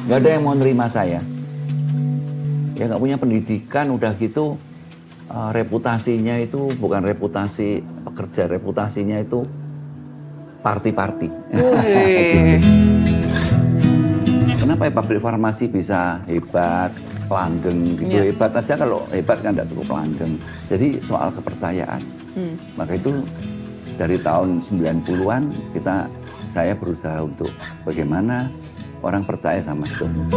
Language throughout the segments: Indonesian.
Nggak ada yang mau nerima saya. Ya nggak punya pendidikan, udah gitu reputasinya itu bukan reputasi pekerja, reputasinya itu party-party. Gitu. Kenapa ya pabrik farmasi bisa hebat, langgeng gitu, hebat aja, kalau hebat kan nggak cukup langgeng. Jadi soal kepercayaan. Maka itu dari tahun 90-an saya berusaha untuk bagaimana orang percaya sama Sido Muncul.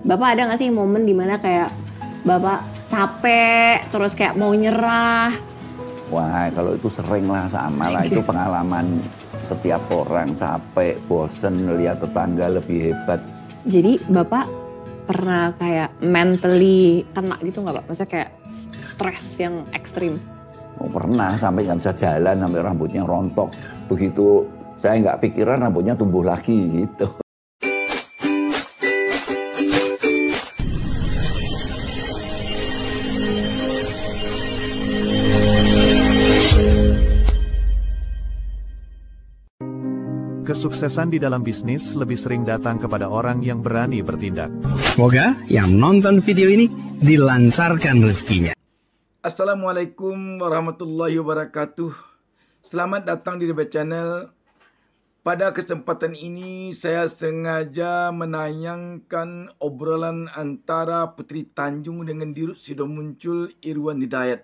Bapak ada nggak sih momen dimana kayak Bapak capek, terus kayak mau nyerah? Wah, kalau itu sering lah, sama lah. Itu pengalaman setiap orang, capek, bosen, lihat tetangga lebih hebat. Jadi Bapak pernah kayak mentally kena gitu nggak Pak? Maksudnya kayak stres yang ekstrim? Oh, pernah, sampai nggak bisa jalan, sampai rambutnya rontok. Begitu saya nggak pikiran, rambutnya tumbuh lagi gitu. Kesuksesan di dalam bisnis lebih sering datang kepada orang yang berani bertindak. Semoga yang nonton video ini dilancarkan rezekinya. Assalamualaikum warahmatullahi wabarakatuh. Selamat datang di Debat Channel. Pada kesempatan ini saya sengaja menayangkan obrolan antara Putri Tanjung dengan Dirut Sido Muncul Irwan Hidayat.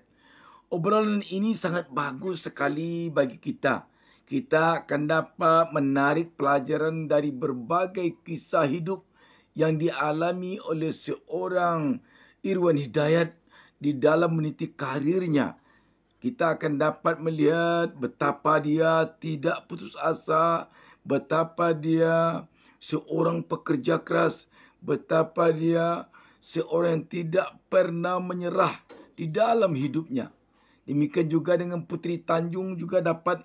Obrolan ini sangat bagus sekali bagi kita. Kita akan dapat menarik pelajaran dari berbagai kisah hidup yang dialami oleh seorang Irwan Hidayat di dalam meniti karirnya. Kita akan dapat melihat betapa dia tidak putus asa, betapa dia seorang pekerja keras, betapa dia seorang yang tidak pernah menyerah di dalam hidupnya. Demikian juga dengan Putri Tanjung juga dapat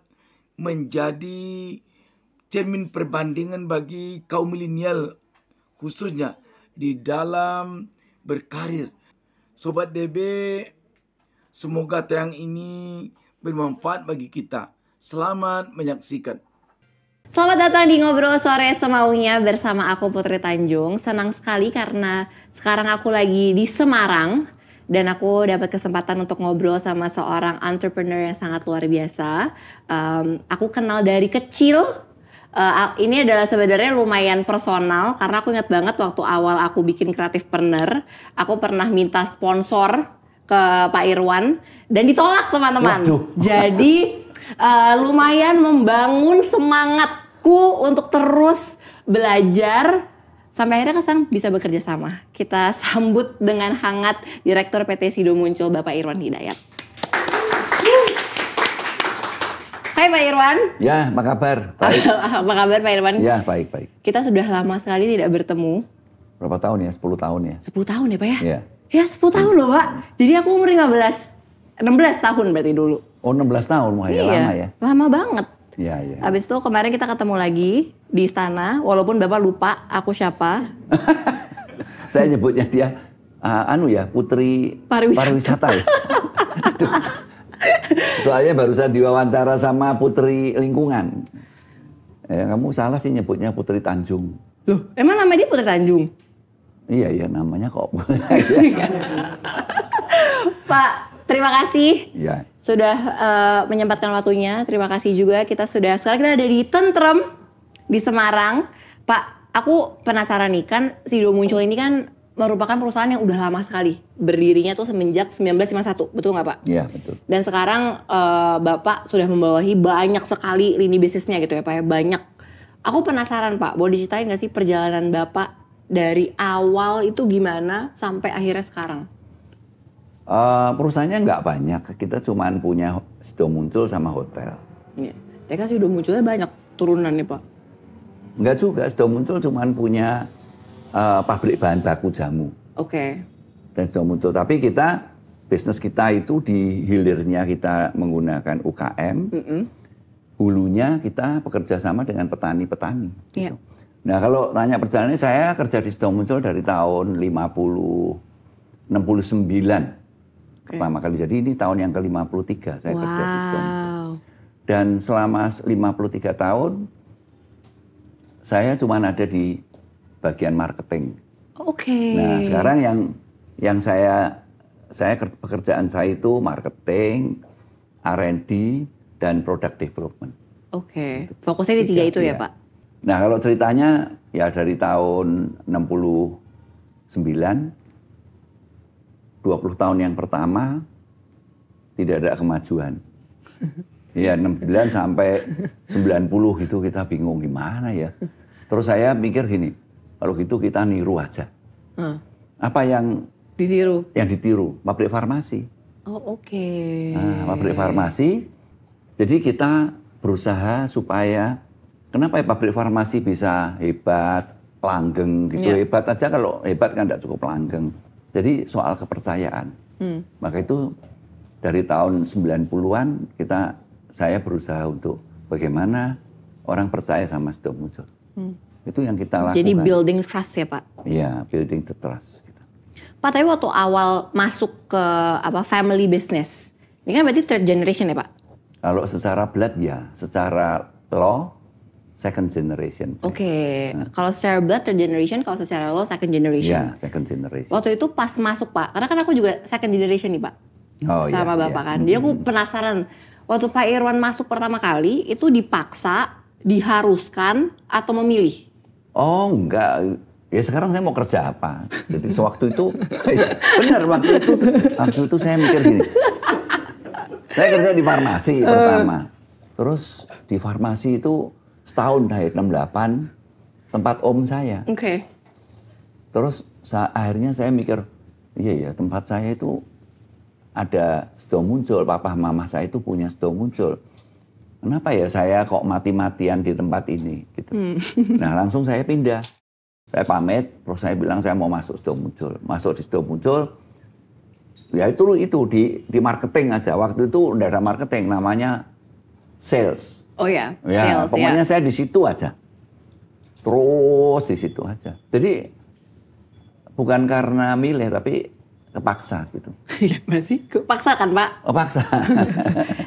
menjadi cermin perbandingan bagi kaum milenial khususnya di dalam berkarir. Sobat DB, semoga tayang ini bermanfaat bagi kita. Selamat menyaksikan. Selamat datang di Ngobrol Sore Semaunya bersama aku Putri Tanjung. Senang sekali karena sekarang aku lagi di Semarang. Dan aku dapat kesempatan untuk ngobrol sama seorang entrepreneur yang sangat luar biasa. Aku kenal dari kecil. Ini adalah sebenarnya lumayan personal karena aku ingat banget waktu awal aku bikin Creativepreneur, aku pernah minta sponsor ke Pak Irwan dan ditolak teman-teman. Jadi lumayan membangun semangatku untuk terus belajar. Sampai akhirnya kesan bisa bekerja sama. Kita sambut dengan hangat Direktur PT Sido Muncul Bapak Irwan Hidayat. Hai Pak Irwan. Ya, apa kabar? Baik. Apa kabar Pak Irwan? Ya, baik. Kita sudah lama sekali tidak bertemu. Berapa tahun ya? 10 tahun ya? 10 tahun ya Pak ya? Iya. Ya 10 tahun loh Pak. Jadi aku umur 16 tahun berarti dulu. Oh 16 tahun, wah ya lama ya? Lama banget. Iya. Habis itu kemarin kita ketemu lagi di istana, walaupun Bapak lupa aku siapa. Saya nyebutnya dia, Putri Pariwisata ya. Aduh. Soalnya barusan diwawancara sama Putri Lingkungan. Kamu salah sih nyebutnya Putri Tanjung. Loh, emang namanya dia Putri Tanjung? Iya, namanya kok. Pak, terima kasih. Iya. Sudah menyempatkan waktunya. Terima kasih juga sekarang kita ada di Tentrem di Semarang. Pak, aku penasaran nih, kan Sido Muncul ini kan merupakan perusahaan yang udah lama sekali. Berdirinya tuh semenjak 1951, betul nggak Pak? Iya, betul. Dan sekarang Bapak sudah membawahi banyak sekali lini bisnisnya gitu ya Pak ya, banyak. Aku penasaran Pak, boleh diceritain nggak sih perjalanan Bapak dari awal itu gimana sampai akhirnya sekarang? Perusahaannya nggak banyak, kita cuma punya Sido Muncul sama hotel. Iya. Ya kan Sido Munculnya banyak turunan nih Pak? Nggak juga, Sido Muncul cuma punya pabrik bahan baku jamu. Oke. Dan Sido Muncul, tapi bisnis kita itu di hilirnya kita menggunakan UKM, hulunya kita bekerja sama dengan petani-petani. Gitu. Iya. Nah kalau tanya perjalanannya, saya kerja di Sido Muncul dari tahun 69. Pertama kali, jadi ini tahun yang ke-53 saya kerja di Sido Muncul. Dan selama 53 tahun, saya cuma ada di bagian marketing. Oke. Nah, sekarang yang saya pekerjaan saya itu marketing, R&D, dan product development. Oke. Fokusnya di tiga itu ya, Pak? Nah, kalau ceritanya ya dari tahun 69, 20 tahun yang pertama tidak ada kemajuan. Ya 69 sampai 90 gitu kita bingung gimana ya. Terus saya mikir gini, kalau gitu kita niru aja. Apa yang ditiru? Yang ditiru, pabrik farmasi. Oh, oke. Nah, pabrik farmasi. Jadi kita berusaha supaya kenapa ya pabrik farmasi bisa hebat, langgeng gitu. Hebat aja, kalau hebat kan tidak cukup langgeng. Jadi soal kepercayaan. Maka itu dari tahun 90-an saya berusaha untuk bagaimana orang percaya sama Sidomuljo. Itu yang kita lakukan. Jadi building trust ya, Pak? Iya, building the trust. Pak, tapi waktu awal masuk ke family business, ini kan berarti third generation ya, Pak? Kalau secara blood ya, secara law second generation. Oke. Kalau secara blood third generation, kalau secara law second generation. Ya, second generation. Waktu itu pas masuk, Pak, karena kan aku juga second generation nih, Pak. Sama Bapak kan. Jadi aku penasaran, waktu Pak Irwan masuk pertama kali, itu dipaksa, diharuskan, atau memilih? Oh enggak, ya sekarang saya mau kerja apa? Jadi waktu itu, benar waktu itu saya mikir gini. Saya kerja di farmasi pertama. Terus di farmasi itu setahun dari 68, tempat om saya. Oke. Terus akhirnya saya mikir, iya ya tempat saya itu ada Sidomuljo, papa mama saya itu punya Sidomuljo. Kenapa ya saya kok mati-matian di tempat ini? Gitu. Nah langsung saya pindah. Saya pamit, terus saya bilang saya mau masuk Sidomuljo. Masuk di Sidomuljo, ya itu di marketing aja. Waktu itu udah ada marketing, namanya sales. Oh ya, sales. Pokoknya saya di situ aja. Terus di situ aja. Jadi bukan karena milih, tapi kepaksa gitu. Iya, berarti kepaksa kan, Pak? Kepaksa.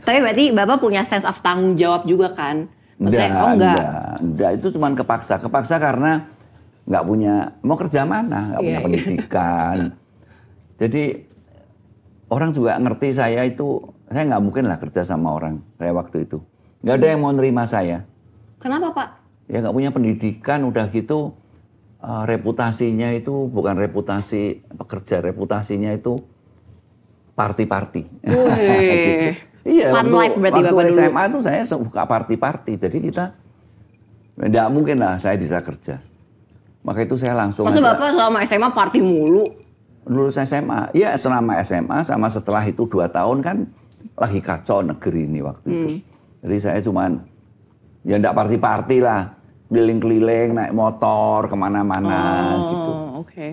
Tapi berarti Bapak punya sense of tanggung jawab juga kan? Maksudnya, enggak. Itu cuma kepaksa. Kepaksa karena nggak punya, mau kerja mana, nggak punya pendidikan. Jadi orang juga ngerti saya nggak mungkin lah kerja sama orang kayak waktu itu. Nggak ada yang mau nerima saya. Kenapa, Pak? Ya nggak punya pendidikan, udah gitu reputasinya itu bukan reputasi pekerja, reputasinya itu party-party. Gitu. Iya, fun life berarti Bapak waktu dulu. SMA itu saya suka party-party, jadi kita nggak mungkin lah saya bisa kerja. Maka itu saya langsung. Maksud Bapak selama SMA party mulu? Lulus SMA, ya selama SMA sama setelah itu 2 tahun kan lagi kacau negeri ini waktu itu. Jadi saya cuman ya enggak party-party lah, keliling-keliling naik motor kemana-mana gitu. Oke.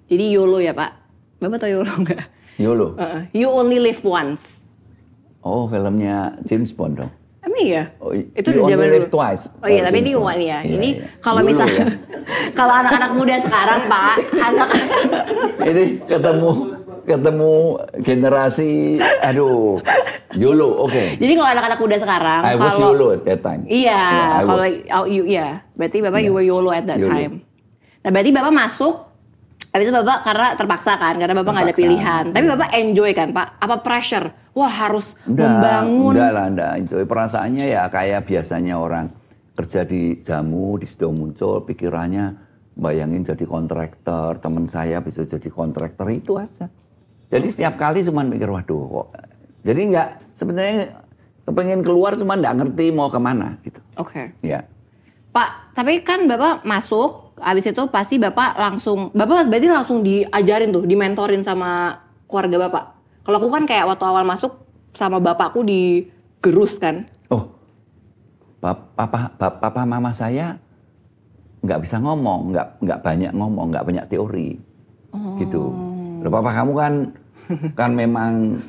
Jadi YOLO ya Pak? Bapak tahu YOLO nggak? YOLO. You only live once. Oh filmnya James Bond dong. Emang iya? Oh, itu you di zaman only live dulu. twice. Oh iya, tapi James ini Bond. one ya. Iya, Ini iya. kalau YOLO misalnya ya. kalau anak-anak muda sekarang Pak, Ini ketemu generasi, aduh, YOLO, oke. Jadi kalau anak-anak muda sekarang, I was kalau YOLO at that time. Iya, Yeah, I kalau was. berarti Bapak you were YOLO at that YOLO. time. Nah, berarti Bapak masuk, habis itu Bapak karena terpaksa kan, karena Bapak nggak ada Terpaksa. pilihan. Tapi Bapak enjoy kan Pak? Apa pressure? Wah harus membangun. Enggak enjoy. Perasaannya ya kayak biasanya orang kerja di jamu, di Sidomuljo, pikirannya bayangin jadi kontraktor, teman saya bisa jadi kontraktor, itu aja. Jadi setiap kali cuma mikir, waduh kok. Jadi sebenarnya kepengen keluar cuma nggak ngerti mau kemana gitu. Oke. Ya. Pak, tapi kan Bapak masuk, habis itu pasti Bapak berarti langsung diajarin tuh, dimentorin sama keluarga Bapak. Kalau aku kan kayak waktu awal masuk sama bapakku digerus kan. Oh, papa mama saya nggak bisa ngomong, nggak banyak ngomong, nggak banyak teori, gitu. Loh, papa kamu kan memang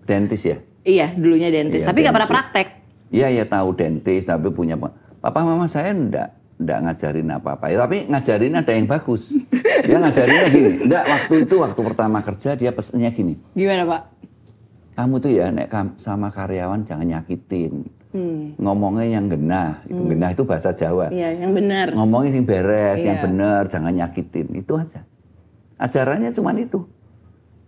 dentis ya? Iya, dulunya dentis, Iya, tapi nggak pernah dentis. praktek. Iya tahu dentis, tapi punya papa mama saya nggak ngajarin apa-apa. Ya, tapi ngajarin ada yang bagus. Dia ngajarinnya gini. Waktu pertama kerja dia pesennya gini. Gimana Pak? Kamu tuh ya nek sama karyawan jangan nyakitin. Ngomongnya yang genah. Genah itu bahasa Jawa. Iya, yang benar. Ngomongnya yang beres, yang Iya. benar, jangan nyakitin. Itu aja. Ajarannya cuma itu.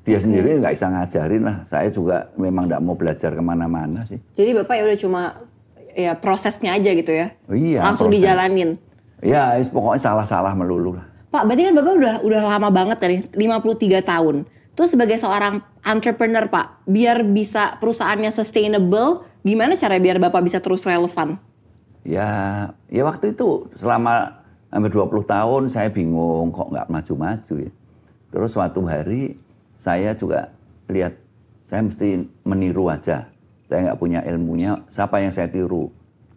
Dia sendiri nggak bisa ngajarin lah. Saya juga memang nggak mau belajar kemana-mana sih. Jadi Bapak ya udah cuma ya prosesnya aja gitu ya? Oh iya, langsung proses. dijalanin? Ya, pokoknya salah-salah melulu lah. Pak, berarti kan Bapak udah lama banget tadi, 53 tahun. Terus sebagai seorang entrepreneur Pak, biar bisa perusahaannya sustainable, gimana cara biar Bapak bisa terus relevan? Ya waktu itu selama hampir 20 tahun saya bingung kok nggak maju-maju ya. Terus suatu hari saya juga lihat saya mesti meniru aja. Saya nggak punya ilmunya, siapa yang saya tiru?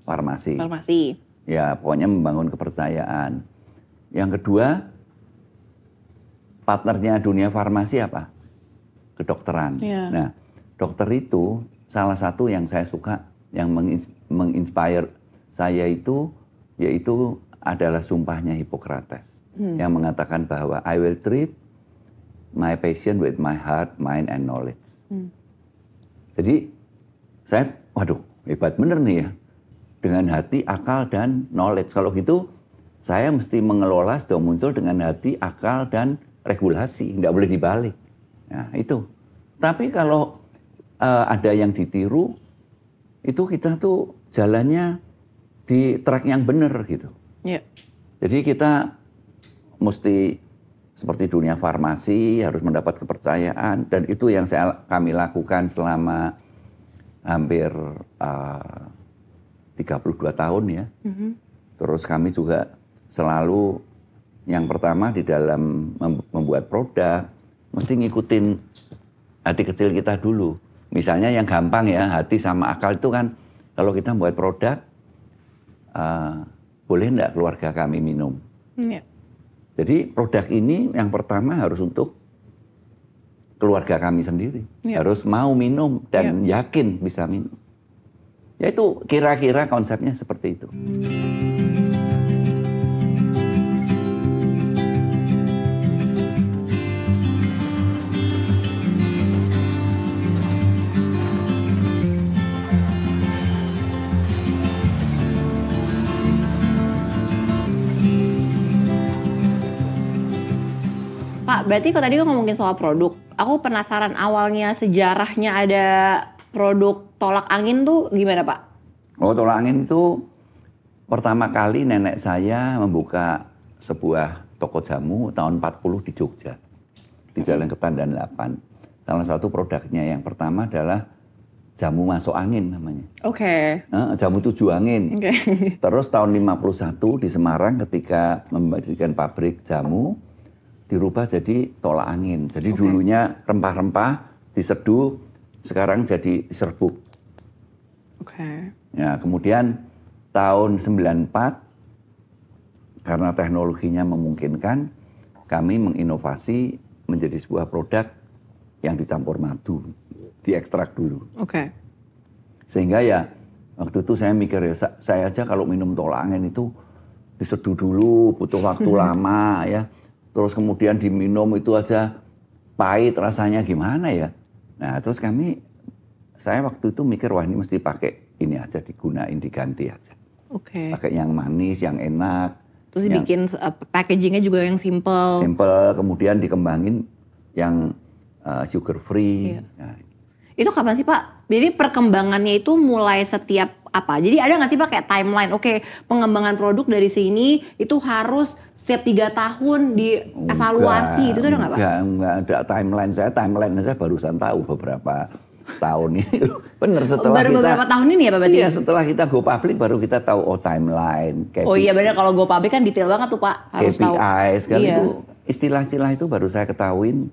Farmasi. Farmasi. Ya pokoknya membangun kepercayaan. Yang kedua, partnernya dunia farmasi apa? Kedokteran. Iya. Nah, dokter itu salah satu yang saya suka, yang menginspire saya itu, yaitu adalah sumpahnya Hippocrates. Yang mengatakan bahwa I will treat my patient with my heart, mind, and knowledge. Jadi, saya, waduh, hebat bener nih ya. Dengan hati, akal, dan knowledge. Kalau gitu, saya mesti mengelola sudah muncul dengan hati, akal, dan regulasi. Nggak boleh dibalik. Nah, itu. Tapi kalau ada yang ditiru, itu kita tuh jalannya di track yang benar gitu. Iya. Jadi kita mesti seperti dunia farmasi harus mendapat kepercayaan, dan itu yang kami lakukan selama hampir 32 tahun ya. Terus kami juga selalu yang pertama di dalam membuat produk mesti ngikutin hati kecil kita dulu. Misalnya yang gampang ya, hati sama akal itu kan kalau kita membuat produk, boleh enggak keluarga kami minum? Iya. Jadi produk ini yang pertama harus untuk keluarga kami sendiri. Iya. Harus mau minum dan yakin bisa minum. Ya itu kira-kira konsepnya seperti itu. Pak, berarti kalau tadi ngomongin soal produk, aku penasaran awalnya sejarahnya ada produk tolak angin tuh gimana Pak? Oh, tolak angin itu pertama kali nenek saya membuka sebuah toko jamu tahun 40 di Jogja. Di Jalan Ketandan 8. Salah satu produknya yang pertama adalah jamu masuk angin namanya. Oke. Jamu 7 angin. Oke. Terus tahun 51 di Semarang ketika mendirikan pabrik jamu, dirubah jadi tolak angin. Jadi dulunya rempah-rempah diseduh, sekarang jadi diserbuk. Oke. Ya, kemudian tahun 94 karena teknologinya memungkinkan, kami menginovasi menjadi sebuah produk yang dicampur madu, diekstrak dulu. Oke. Sehingga ya waktu itu saya mikir ya saya aja kalau minum tolak angin itu diseduh dulu, butuh waktu lama ya. Terus kemudian diminum itu aja pahit rasanya gimana ya. Nah terus saya waktu itu mikir wah ini mesti pakai ini aja, digunain, diganti aja. Oke. Pakai yang manis, yang enak. Terus dibikin packagingnya juga yang simple. Simple, kemudian dikembangin yang sugar free. Iya. Nah, Itu kapan sih Pak? Jadi perkembangannya itu mulai setiap apa? Jadi ada nggak sih Pak kayak timeline? Oke, pengembangan produk dari sini itu harus setiap 3 tahun dievaluasi. Itu ada nggak Pak? Enggak ada timeline. Saya timeline aja barusan tahu beberapa tahun ini. Bener setelah Baru beberapa tahun ini ya Pak berarti? Iya, setelah kita go public baru kita tahu timeline. Oh iya benar, kalau go public kan detail banget tuh Pak. Harus tahu. KPI sekali Iya. itu istilah-istilah itu baru saya ketahuin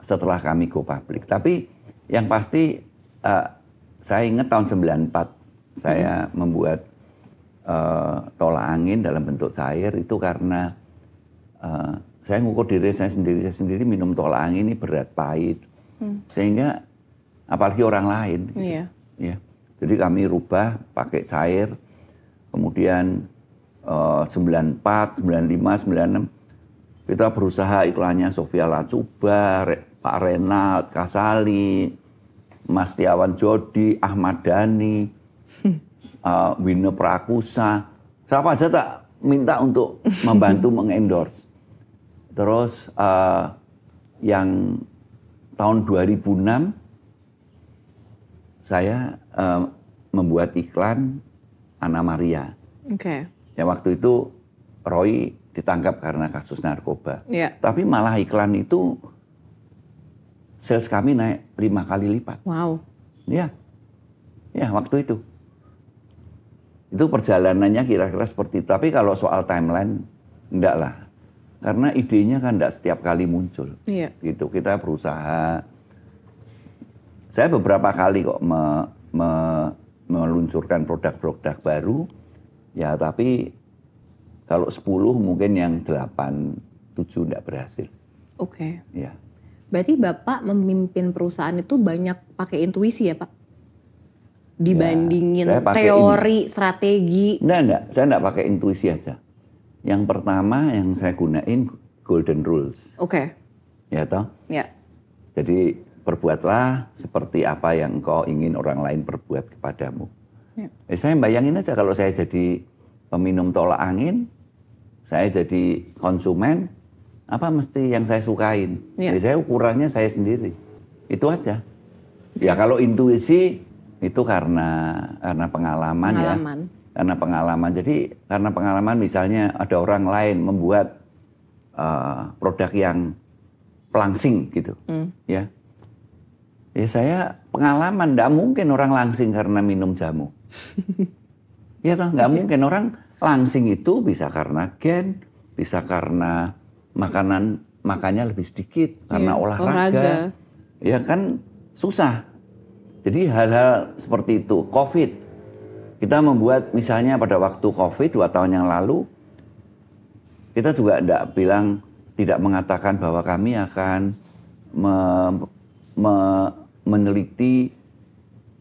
setelah kami go public. Tapi yang pasti saya ingat tahun 94 saya membuat tolak angin dalam bentuk cair itu karena saya ngukur diri saya sendiri minum tolak angin ini berat, pahit. Sehingga apalagi orang lain. Gitu. Iya. Ya. Jadi kami rubah pakai cair. Kemudian 94, 95, 96 kita berusaha iklannya Sofia Lacuba, Pak Renald, Kasali, Mas Tiawan Jodi, Ahmad Dhani, Wine Prakusa, siapa aja tak minta untuk membantu mengendorse. Terus yang tahun 2006 saya membuat iklan Anna Maria. Oke. Ya waktu itu Roy ditangkap karena kasus narkoba. Iya. Tapi malah iklan itu sales kami naik 5 kali lipat. Wow. Ya waktu itu. Itu perjalanannya kira-kira seperti itu. Tapi kalau soal timeline, enggak lah. Karena idenya kan enggak setiap kali muncul. Iya. Gitu, kita berusaha. Saya beberapa kali kok meluncurkan produk-produk baru. Ya tapi kalau 10 mungkin yang 8, 7 enggak berhasil. Oke. Ya. Berarti Bapak memimpin perusahaan itu banyak pakai intuisi ya Pak? Dibandingin saya pakai teori, strategi. Enggak. Saya enggak pakai intuisi aja. Yang pertama yang saya gunain golden rules. Oke. Ya toh? Ya. Jadi perbuatlah seperti apa yang engkau ingin orang lain perbuat kepadamu. Ya. Saya bayangin aja kalau saya jadi peminum tolak angin, saya jadi konsumen, apa mesti yang saya sukain? Ya. Jadi saya ukurannya saya sendiri. Itu aja. Ya kalau intuisi itu karena pengalaman ya. Karena pengalaman. Jadi karena pengalaman misalnya ada orang lain membuat produk yang pelangsing gitu. Ya. Ya saya pengalaman, enggak mungkin orang langsing karena minum jamu. Ya toh, enggak mungkin. Orang langsing itu bisa karena gen, bisa karena makannya lebih sedikit, karena olahraga. Ya kan susah. Jadi hal-hal seperti itu, COVID. Kita membuat misalnya pada waktu COVID 2 tahun yang lalu, kita juga tidak mengatakan bahwa kami akan meneliti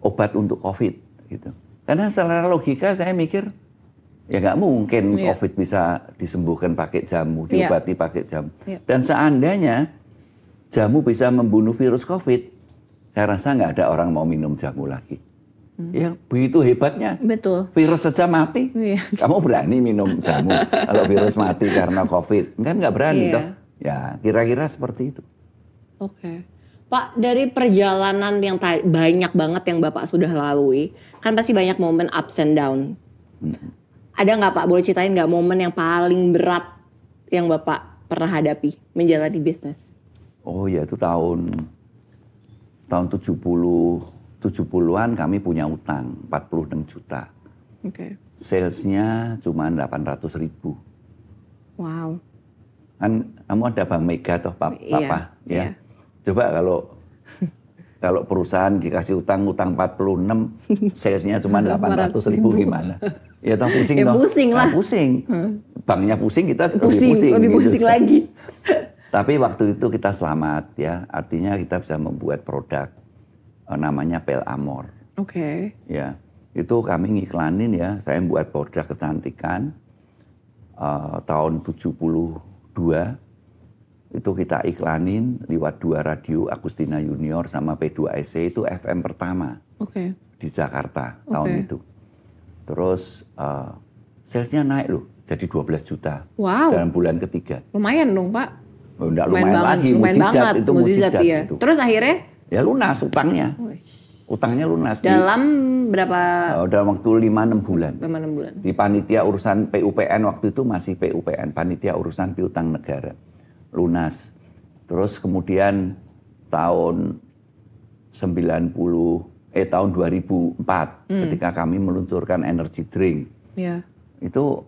obat untuk COVID gitu. Karena secara logika saya mikir ya nggak mungkin COVID bisa disembuhkan pakai jamu, diobati pakai jamu. Dan seandainya jamu bisa membunuh virus COVID, saya rasa nggak ada orang mau minum jamu lagi. Ya begitu hebatnya. Betul. Virus saja mati. Kamu berani minum jamu kalau virus mati karena COVID? Kan nggak berani toh. Ya kira-kira seperti itu. Oke. Pak, dari perjalanan yang banyak banget yang Bapak sudah lalui, kan pasti banyak momen ups and down. Ada nggak Pak, boleh ceritain nggak momen yang paling berat yang Bapak pernah hadapi menjalani bisnis? Oh ya itu tahun 70-an kami punya utang 46 juta. Oke. Salesnya cuma 800.000. Wow. Kan kamu ada Bank Mega toh Papa ya. Coba kalau perusahaan dikasih utang 46, salesnya cuma 800.000 gimana? Ya toh pusing toh. Pusing lah. Pusing. Banknya pusing, kita lebih pusing gitu. lagi. Tapi waktu itu kita selamat ya, artinya kita bisa membuat produk namanya Pel Amor. Oke. Ya, itu kami ngiklanin ya, saya buat produk kecantikan tahun 72. Itu kita iklanin lewat 2 radio, Agustina Junior sama P2SC, itu FM pertama di Jakarta tahun itu. Terus salesnya naik loh, jadi 12 juta dalam bulan ketiga. Lumayan dong Pak. Oh, enggak lumayan lagi, mujizat itu mujizat iya. itu. Terus akhirnya? Ya lunas utangnya. Utangnya lunas. Dalam berapa? Dalam waktu 5-6 bulan. 5-6 bulan. Di panitia urusan PUPN waktu itu masih PUPN, panitia urusan piutang negara. Lunas. Terus kemudian tahun 2004 ketika kami meluncurkan energy drink. Itu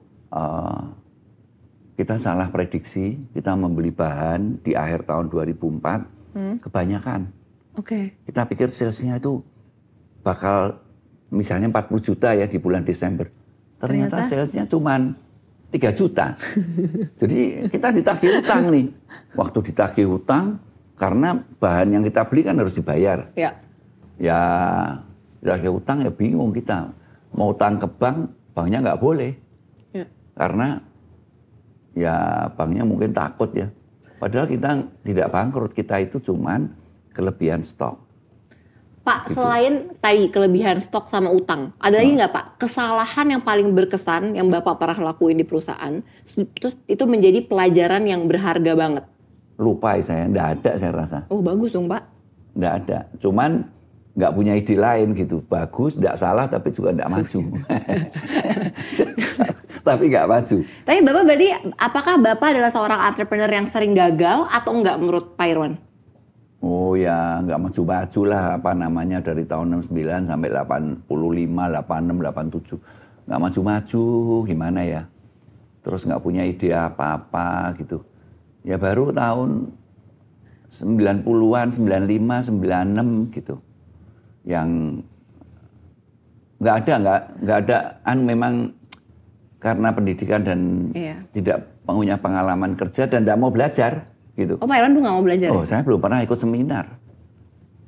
kita salah prediksi, kita membeli bahan di akhir tahun 2004 kebanyakan. Kita pikir salesnya itu bakal misalnya 40 juta ya di bulan Desember. Ternyata salesnya cuman 3 juta. Jadi kita ditagih utang nih. Waktu ditagih utang, karena bahan yang kita beli kan harus dibayar. Ya ditagih utang ya bingung kita. Mau utang ke bank, banknya nggak boleh. Karena ya banknya mungkin takut ya. Padahal kita tidak bangkrut, kita itu cuman kelebihan stok. Pak, selain tadi kelebihan stok sama utang, ada lagi nggak Pak kesalahan yang paling berkesan yang Bapak pernah lakuin di perusahaan, terus itu menjadi pelajaran yang berharga banget? Lupa saya, nggak ada saya rasa. Oh bagus dong Pak. Nggak ada, cuman nggak punya ide lain gitu. Bagus, nggak salah, tapi juga nggak maju. Tapi nggak maju. Tapi Bapak berarti, apakah Bapak adalah seorang entrepreneur yang sering gagal atau enggak menurut Pak Irwan? Oh ya, nggak maju-maju lah, apa namanya, dari tahun 69 sampai 85, 86, 87. Nggak maju-maju, gimana ya. Terus nggak punya ide apa-apa gitu. Ya baru tahun 90-an, 95, 96 gitu. Yang nggak ada, memang karena pendidikan dan tidak punya pengalaman kerja dan tidak mau belajar. Gitu. Oh Pak Irwan tuh nggak mau belajar? Oh saya belum pernah ikut seminar.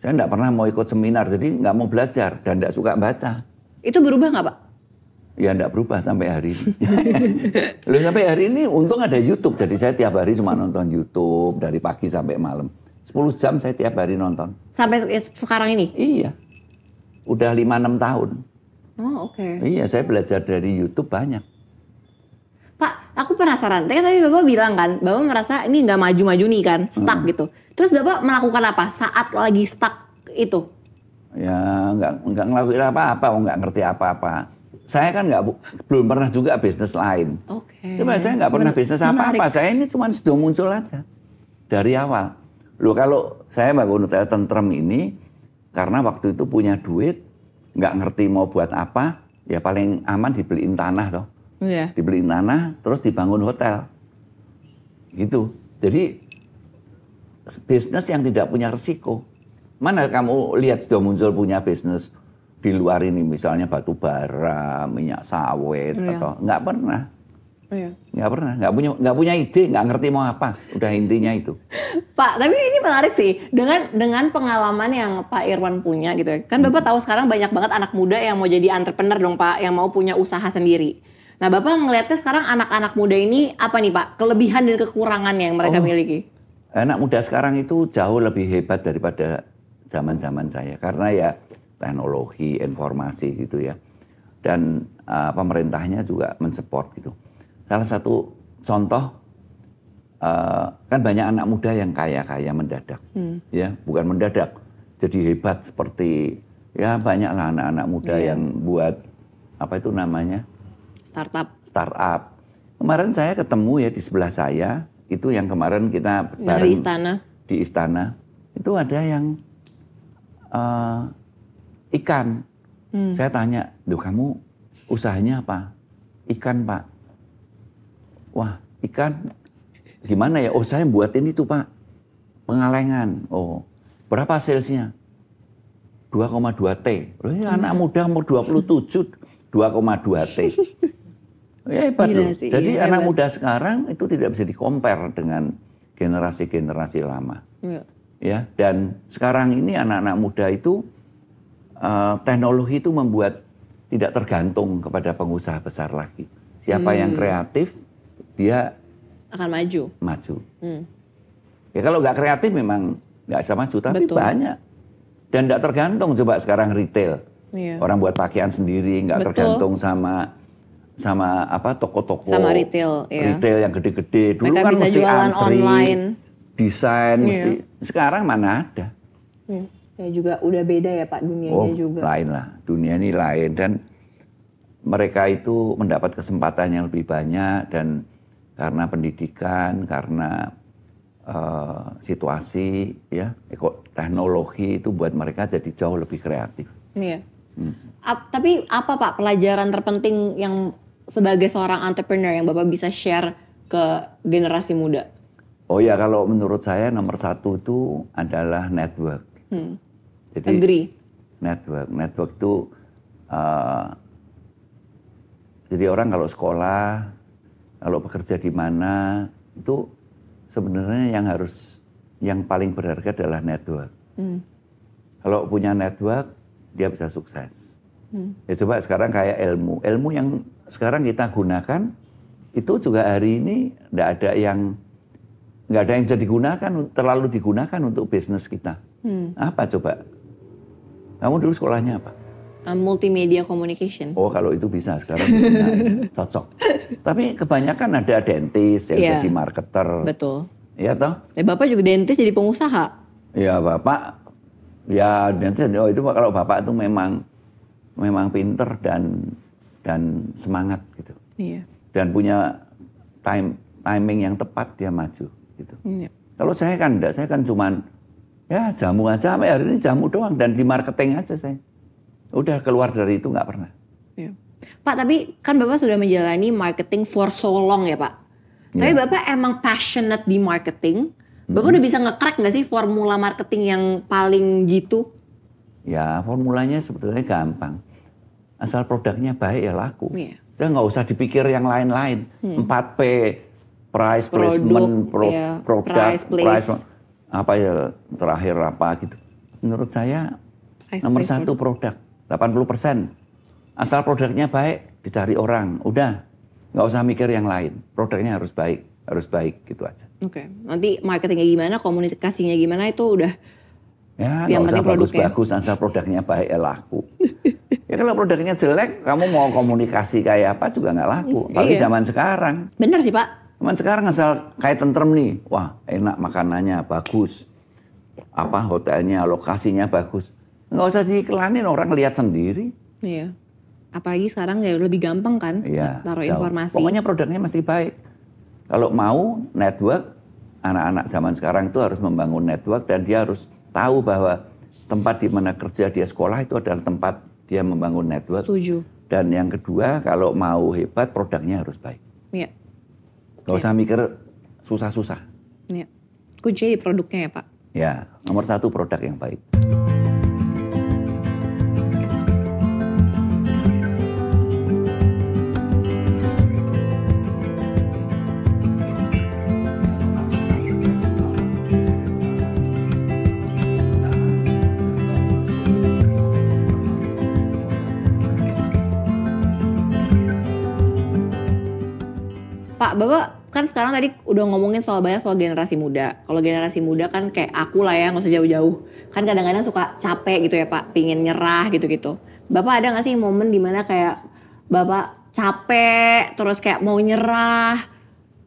Saya nggak pernah mau ikut seminar, jadi nggak mau belajar dan nggak suka baca. Itu berubah nggak Pak? Ya nggak berubah sampai hari ini. Loh, sampai hari ini untung ada YouTube, jadi saya tiap hari cuma nonton YouTube dari pagi sampai malam. 10 jam saya tiap hari nonton. Sampai sekarang ini? Iya. Udah 5-6 tahun. Oh oke. Iya, saya belajar dari YouTube banyak. Pak, aku penasaran. Tadi Bapak bilang kan, Bapak merasa ini nggak maju-maju nih kan, stuck gitu. Terus Bapak melakukan apa saat lagi stuck itu? Ya nggak ngelakuin apa-apa, nggak ngerti apa-apa. Saya kan belum pernah juga bisnis lain. Oke. Coba saya nggak pernah bisnis apa-apa. Saya ini cuma sudah muncul aja dari awal. Loh kalau saya bangun hotel tentrem ini karena waktu itu punya duit, nggak ngerti mau buat apa, ya paling aman dibeliin tanah toh. Iya. Dibeliin tanah, terus dibangun hotel. Gitu. Jadi, bisnis yang tidak punya resiko. Mana kamu lihat sudah muncul punya bisnis di luar ini, misalnya batu bara, minyak sawit, atau nggak pernah. Nggak pernah, nggak punya ide, nggak ngerti mau apa. Udah intinya itu. Pak, tapi ini menarik sih. Dengan pengalaman yang Pak Irwan punya gitu ya. Kan Bapak tahu sekarang banyak banget anak muda yang mau jadi entrepreneur dong Pak, yang mau punya usaha sendiri. Nah Bapak ngelihatnya sekarang anak-anak muda ini apa nih Pak? Kelebihan dan kekurangannya yang mereka miliki? Anak muda sekarang itu jauh lebih hebat daripada zaman-zaman saya. Karena ya teknologi, informasi gitu ya. Dan pemerintahnya juga mensupport gitu. Salah satu contoh, kan banyak anak muda yang kaya-kaya mendadak. Ya, bukan mendadak. Jadi hebat seperti, ya banyaklah anak-anak muda yang buat, apa itu namanya? Startup. Kemarin saya ketemu ya di sebelah saya, itu yang kemarin kita bareng di istana. Itu ada yang ikan. Saya tanya, "Duh kamu usahanya apa?" "Ikan Pak." "Wah ikan gimana ya?" "Oh saya buatin itu Pak, pengalengan." "Oh berapa salesnya?" 2,2 T. Loh, ini anak muda umur 27, 2,2 T. Ya hebat loh. Jadi anak muda sekarang itu tidak bisa di-compare dengan generasi-generasi lama. Ya, dan sekarang ini anak-anak muda itu teknologi itu membuat tidak tergantung kepada pengusaha besar lagi. Siapa yang kreatif, dia akan maju. Ya kalau nggak kreatif memang nggak bisa maju, tapi banyak. Dan nggak tergantung. Coba sekarang retail, orang buat pakaian sendiri, nggak tergantung sama apa toko-toko, sama retail yang gede-gede. Dulu mereka kan bisa mesti jualan antri, online, desain, mesti. Sekarang mana ada? Ya juga udah beda ya Pak dunianya juga. Lain lah, dunia ini lain dan mereka itu mendapat kesempatan yang lebih banyak dan karena pendidikan, karena situasi, ya, teknologi itu buat mereka jadi jauh lebih kreatif. Iya. Tapi apa Pak pelajaran terpenting yang sebagai seorang entrepreneur yang Bapak bisa share ke generasi muda? Oh ya, kalau menurut saya nomor satu itu adalah network. Jadi Agree. Network itu jadi orang kalau sekolah, kalau bekerja di mana itu sebenarnya yang paling berharga adalah network. Kalau punya network dia bisa sukses. Ya coba sekarang kayak ilmu yang sekarang kita gunakan itu juga hari ini nggak ada yang bisa digunakan, terlalu digunakan untuk bisnis kita. Apa coba? Kamu dulu sekolahnya apa? Multimedia communication. Oh kalau itu bisa sekarang cocok. Tapi kebanyakan ada dentis yang jadi marketer. Betul. Iya toh? Bapak juga dentis jadi pengusaha. Ya Bapak, ya dentis. Oh itu kalau Bapak itu memang pinter dan semangat gitu. Iya. Dan punya timing yang tepat dia maju gitu. Iya. Kalau saya kan enggak, saya kan cuman ya jamu aja, sampai hari ini jamu doang dan di marketing aja saya. Udah keluar dari itu nggak pernah. Ya. Pak, tapi kan Bapak sudah menjalani marketing for so long ya Pak. Tapi Bapak emang passionate di marketing. Bapak udah bisa nge-crack nggak sih formula marketing yang paling jitu? Ya formulanya sebetulnya gampang. Asal produknya baik ya laku. Iya. Kita nggak usah dipikir yang lain-lain. 4P, price, placement, produk, price, apa ya terakhir apa gitu. Menurut saya nomor satu produk. 80%. Asal produknya baik, dicari orang. Udah, nggak usah mikir yang lain. Produknya harus baik gitu aja. Oke. Nanti marketingnya gimana, komunikasinya gimana itu udah. Ya, nggak usah bagus-bagus, asal produknya baik ya laku. Ya kalau produknya jelek, kamu mau komunikasi kayak apa juga nggak laku. Apalagi zaman sekarang. Bener sih Pak. Zaman sekarang asal kayak tentrem nih, wah enak makanannya bagus, apa hotelnya, lokasinya bagus. Nggak usah diiklanin, orang lihat sendiri. Iya. Apalagi sekarang ya lebih gampang kan taruh informasi. Pokoknya produknya mesti baik. Kalau mau network, anak-anak zaman sekarang itu harus membangun network dan dia harus tahu bahwa tempat di mana kerja dia sekolah itu adalah tempat dia membangun network. Setuju. Dan yang kedua, kalau mau hebat produknya harus baik. Iya. Nggak usah mikir susah-susah. Iya. Kuncinya di produknya ya Pak. Ya, nomor satu produk yang baik. Pak, Bapak kan sekarang tadi udah ngomongin banyak soal generasi muda. Kalau generasi muda kan kayak aku lah ya, nggak usah jauh-jauh. Kan kadang-kadang suka capek gitu ya Pak, pingin nyerah gitu-gitu. Bapak ada nggak sih momen dimana kayak Bapak capek, terus kayak mau nyerah.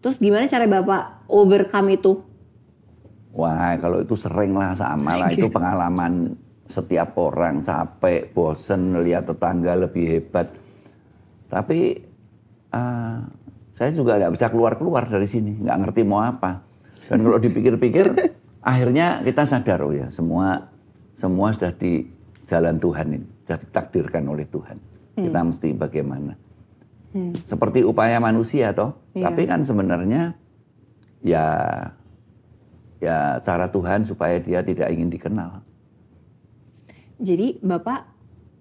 Terus gimana cara Bapak overcome itu? Wah, kalau itu sering lah, sama lah. Itu pengalaman setiap orang, capek, bosen, lihat tetangga lebih hebat. Tapi saya juga nggak bisa keluar-keluar dari sini, nggak ngerti mau apa. Dan kalau dipikir-pikir, akhirnya kita sadar, oh ya semua sudah di jalan Tuhan ini, sudah ditakdirkan oleh Tuhan. Kita mesti bagaimana. Seperti upaya manusia toh, tapi kan sebenarnya ya cara Tuhan supaya dia tidak ingin dikenal. Jadi Bapak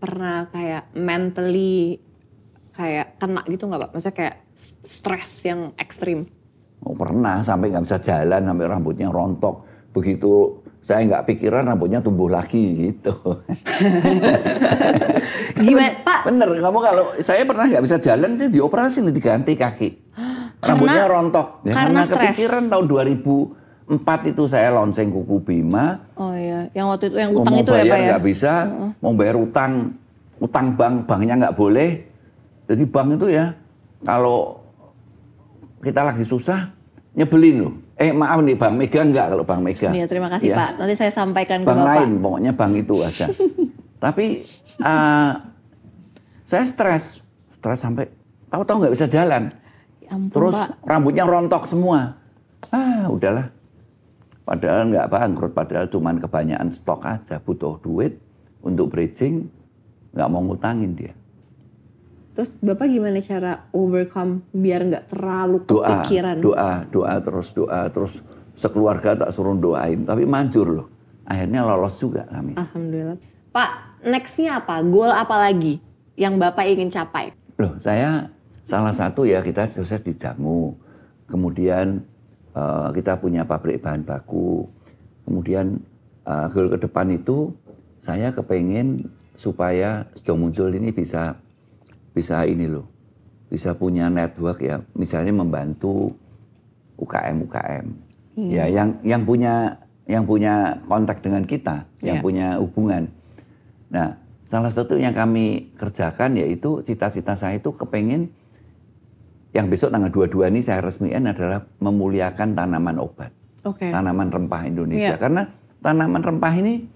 pernah kayak mentally kayak kena gitu nggak Pak? Maksudnya kayak stres yang ekstrim? Oh, pernah, sampai nggak bisa jalan, sampai rambutnya rontok. Begitu saya nggak pikiran rambutnya tumbuh lagi gitu. Gimana Pak? Bener, kamu kalau saya pernah nggak bisa jalan, saya dioperasi nih, diganti kaki. Rambutnya rontok. Ya, karena kepikiran tahun 2004 itu saya lonceng Kuku Bima. Oh iya, yang waktu itu yang utang itu ya Pak ya? Mau bayar nggak bisa, mau bayar utang banknya nggak boleh. Jadi bank itu ya, kalau kita lagi susah, nyebelin loh. Maaf nih, Bank Mega enggak, kalau Bank Mega. Iya, terima kasih ya. Pak. Nanti saya sampaikan ke Bank Bapak. lain, pokoknya bank itu aja. Tapi saya stres sampai tahu-tahu nggak bisa jalan. Ya ampun, terus Pak. rambutnya rontok semua. Udahlah. Padahal nggak bangkrut, padahal cuman kebanyakan stok aja, butuh duit untuk bridging, nggak mau ngutangin dia. Terus Bapak gimana cara overcome biar nggak terlalu kepikiran? Doa terus sekeluarga tak suruh doain, tapi manjur loh. Akhirnya lolos juga kami. Alhamdulillah. Pak, nextnya apa? Goal apa lagi yang Bapak ingin capai? Loh, saya salah satu ya, kita sukses di jamu. Kemudian kita punya pabrik bahan baku. Kemudian goal ke depan itu saya kepengen supaya Sido Muncul ini bisa ini loh, bisa punya network ya, misalnya membantu UKM. Ya, yang punya kontak dengan kita, yang punya hubungan. Nah, salah satu yang kami kerjakan yaitu cita-cita saya itu kepengen yang besok tanggal 22 ini saya resmikan adalah memuliakan tanaman obat. Tanaman rempah Indonesia. Karena tanaman rempah ini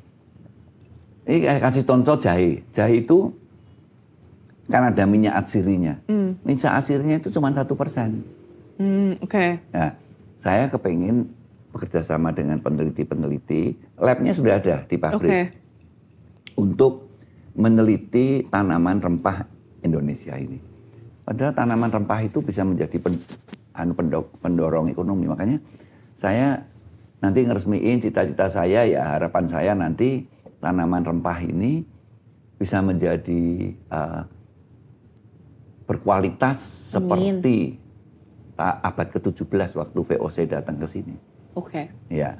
kasih contoh jahe. Jahe itu kan ada minyak atsirinya. Minyak atsirinya itu cuma 1%. Nah, saya kepengen bekerja sama dengan peneliti-peneliti. Labnya sudah ada di pabrik. Untuk meneliti tanaman rempah Indonesia ini. Padahal tanaman rempah itu bisa menjadi pendorong ekonomi. Makanya saya nanti ngeresmiin cita-cita saya, ya harapan saya nanti tanaman rempah ini bisa menjadi berkualitas seperti abad ke-17 waktu VOC datang ke sini. Ya.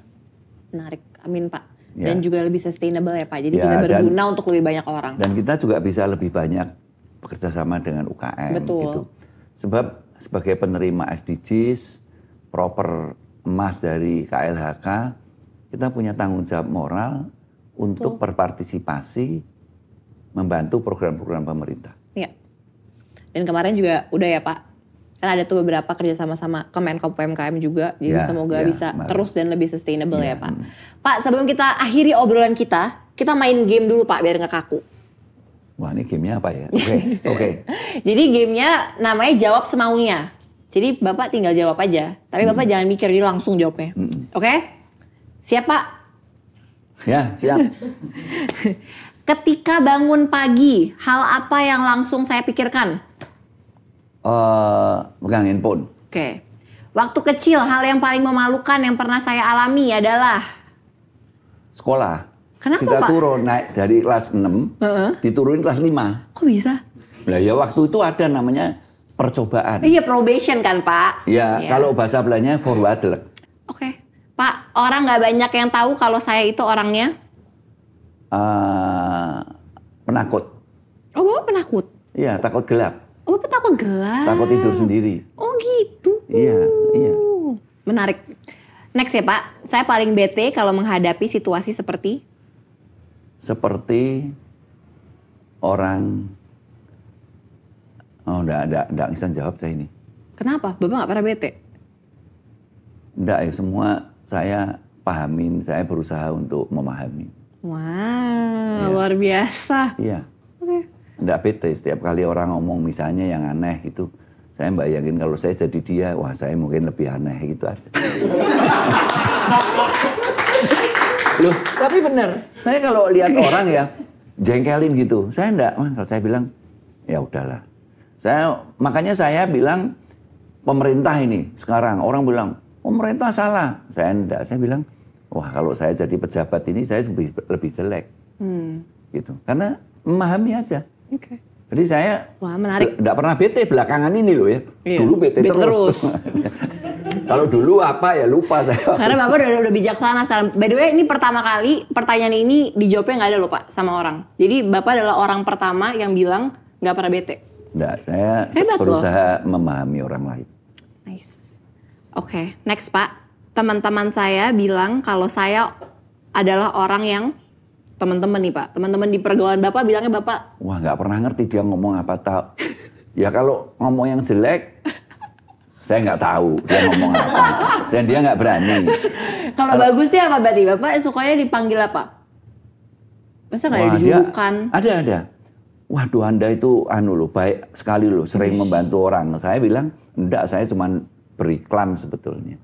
Menarik, amin Pak. Dan juga lebih sustainable ya Pak, jadi bisa berguna untuk lebih banyak orang. Dan kita juga bisa lebih banyak bekerja sama dengan UKM. Gitu. Sebab sebagai penerima SDGs, proper emas dari KLHK, kita punya tanggung jawab moral untuk berpartisipasi membantu program-program pemerintah. Iya. Dan kemarin juga udah ya Pak, kan ada tuh beberapa kerja sama Kemenko PMKM juga, jadi semoga bisa terus dan lebih sustainable ya Pak. Pak, sebelum kita akhiri obrolan kita main game dulu Pak biar nggak kaku. Wah, ini gamenya apa ya? Oke. Jadi gamenya namanya jawab semaunya. Jadi Bapak tinggal jawab aja, tapi Bapak jangan mikir, jadi langsung jawabnya. Oke? Siap Pak? Ya, siap. Ketika bangun pagi, hal apa yang langsung saya pikirkan? Pegang handphone. Oke. Waktu kecil, hal yang paling memalukan yang pernah saya alami adalah? Sekolah. Kenapa kita Pak? turun naik dari kelas 6, diturunin kelas 5. Kok bisa? Nah ya waktu itu ada namanya percobaan. Iya, probation kan Pak? Ya, kalau bahasa Belandanya voorwaardelijk. Oke. Pak, orang nggak banyak yang tahu kalau saya itu orangnya? Penakut. Oh, Bapak penakut? Iya, takut gelap. Oh, Bapak takut gelap? Takut tidur sendiri. Oh gitu. Iya. Menarik. Next ya Pak, saya paling bete kalau menghadapi situasi seperti orang, enggak bisa jawab saya ini. Kenapa? Bapak nggak pernah bete? Enggak ya, semua saya pahamin, saya berusaha untuk memahami. Wow, luar biasa. Iya. Enggak bete, setiap kali orang ngomong misalnya yang aneh gitu, saya bayangin kalau saya jadi dia, wah saya mungkin lebih aneh gitu aja. Loh, tapi benar. Saya kalau lihat orang ya jengkelin gitu, saya enggak, kalau saya bilang ya udahlah. Makanya saya bilang pemerintah ini sekarang orang bilang pemerintah salah. Saya enggak, saya bilang wah kalau saya jadi pejabat ini saya lebih jelek. Gitu. Karena memahami aja. Jadi saya enggak pernah bete belakangan ini loh ya. Iya, dulu bete terus. Kalau dulu apa ya lupa saya. Karena Bapak udah bijaksana sekarang. By the way, ini pertama kali pertanyaan ini dijawabnya nggak ada loh Pak sama orang. Jadi Bapak adalah orang pertama yang bilang nggak pernah bete. Enggak, saya berusaha memahami orang lain. Nice. Oke, next Pak. Teman-teman saya bilang kalau saya adalah orang yang teman-teman nih Pak. Teman-teman di pergaulan Bapak bilangnya Bapak. Wah, nggak pernah ngerti dia ngomong apa tahu. Ya kalau ngomong yang jelek, saya nggak tahu dia ngomong apa. Dan dia nggak berani. Kalau bagusnya apa berarti? Bapak sukanya dipanggil apa? Masa nggak ada dijulukan? Ada. Waduh, Anda itu loh, baik sekali loh, sering membantu orang. Saya bilang, enggak, saya cuma beriklan sebetulnya.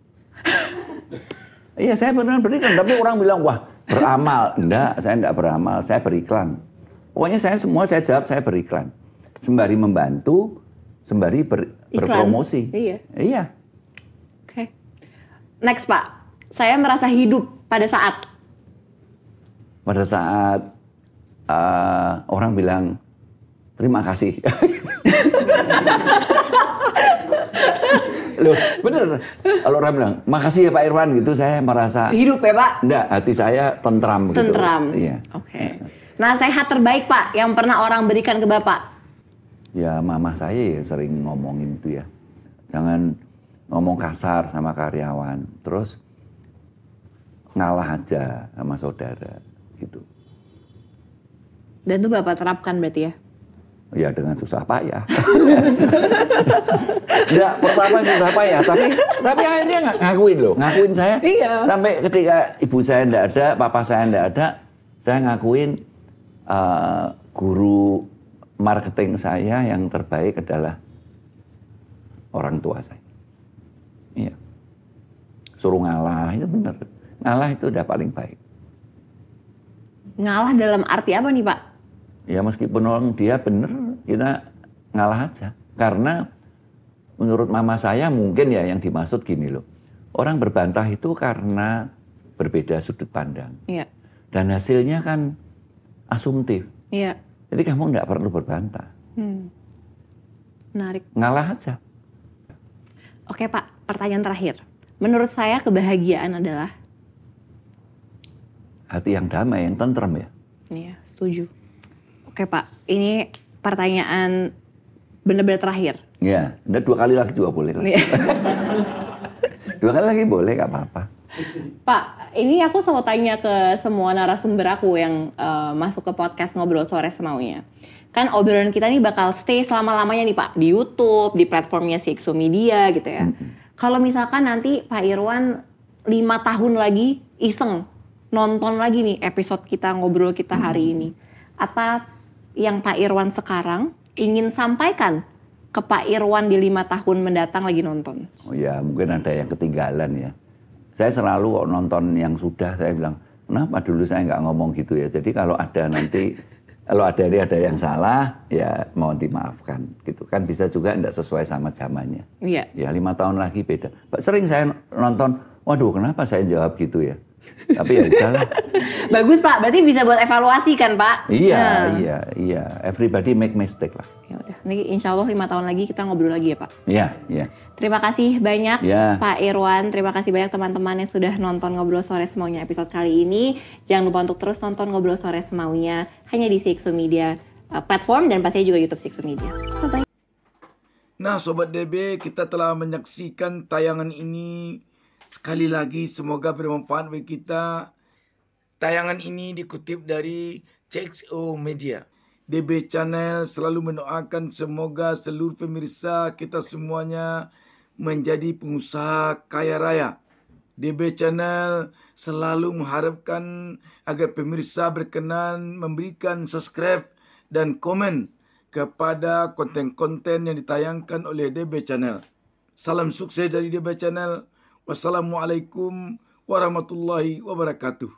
Iya, saya benar beriklan, tapi orang bilang, wah beramal. Enggak, saya enggak beramal, saya beriklan. Pokoknya saya jawab, saya beriklan. Sembari membantu, sembari berpromosi. Iya. Oke. Next Pak, saya merasa hidup pada saat orang bilang terima kasih. Loh, bener. Kalau orang bilang makasih ya Pak Irwan gitu, saya merasa hidup ya Pak. Enggak, hati saya tentram gitu. Tentram. Iya. Oke. Nasihat terbaik Pak yang pernah orang berikan ke Bapak? Ya mama saya ya sering ngomongin itu ya. Jangan ngomong kasar sama karyawan. Terus ngalah aja sama saudara gitu. Dan itu Bapak terapkan berarti ya? Ya dengan susah payah. Enggak, pertama susah payah, tapi akhirnya ngakuin saya. Iya. Sampai ketika ibu saya enggak ada, papa saya enggak ada, saya ngakuin guru marketing saya yang terbaik adalah orang tua saya. Iya. Suruh ngalah, itu benar. Ngalah itu udah paling baik. Ngalah dalam arti apa nih Pak? Ya meskipun orang dia benar, kita ngalah aja. Karena menurut mama saya mungkin ya yang dimaksud gini loh. Orang berbantah itu karena berbeda sudut pandang. Iya. Dan hasilnya kan asumtif. Iya. Jadi kamu nggak perlu berbantah. Menarik. Ngalah aja. Oke Pak, pertanyaan terakhir. Menurut saya kebahagiaan adalah? Hati yang damai, yang tentrem ya. Iya, setuju. Oke Pak, ini pertanyaan benar-benar terakhir. Ya, udah 2 kali lagi juga boleh lah. Iya. 2 kali lagi boleh, gak apa-apa. Pak, ini aku selalu tanya ke semua narasumber aku yang masuk ke podcast Ngobrol Sore Semaunya. Kan obrolan kita nih bakal stay selama-lamanya nih Pak, di YouTube, di platformnya CXO Media gitu ya. Kalau misalkan nanti Pak Irwan 5 tahun lagi iseng nonton lagi nih episode kita ngobrol kita hari ini, apa yang Pak Irwan sekarang ingin sampaikan ke Pak Irwan di 5 tahun mendatang lagi nonton? Oh ya, mungkin ada yang ketinggalan ya. Saya selalu nonton yang sudah, saya bilang, kenapa dulu saya nggak ngomong gitu ya. Jadi kalau ada nanti, kalau ada yang salah, ya mohon dimaafkan. Gitu kan, bisa juga tidak sesuai sama zamannya. Iya. Ya 5 tahun lagi beda. Sering saya nonton, waduh kenapa saya jawab gitu ya. Tapi ya udahlah. Bagus Pak, berarti bisa buat evaluasi kan Pak? Iya. Everybody make mistake lah. Ya udah, ini insya Allah 5 tahun lagi kita ngobrol lagi ya Pak. Iya. Terima kasih banyak Ya. Pak Irwan, terima kasih banyak teman-teman yang sudah nonton Ngobrol Sore Semaunya episode kali ini. Jangan lupa untuk terus nonton Ngobrol Sore Semaunya hanya di CXO Media platform dan pastinya juga YouTube CXO Media. Bye-bye. Nah Sobat DB, kita telah menyaksikan tayangan ini. Sekali lagi semoga bermanfaat bagi kita. Tayangan ini dikutip dari CXO Media. DB Channel selalu mendoakan semoga seluruh pemirsa kita semuanya menjadi pengusaha kaya raya. DB Channel selalu mengharapkan agar pemirsa berkenan memberikan subscribe dan komen kepada konten-konten yang ditayangkan oleh DB Channel. Salam sukses dari DB Channel. Wassalamualaikum warahmatullahi wabarakatuh.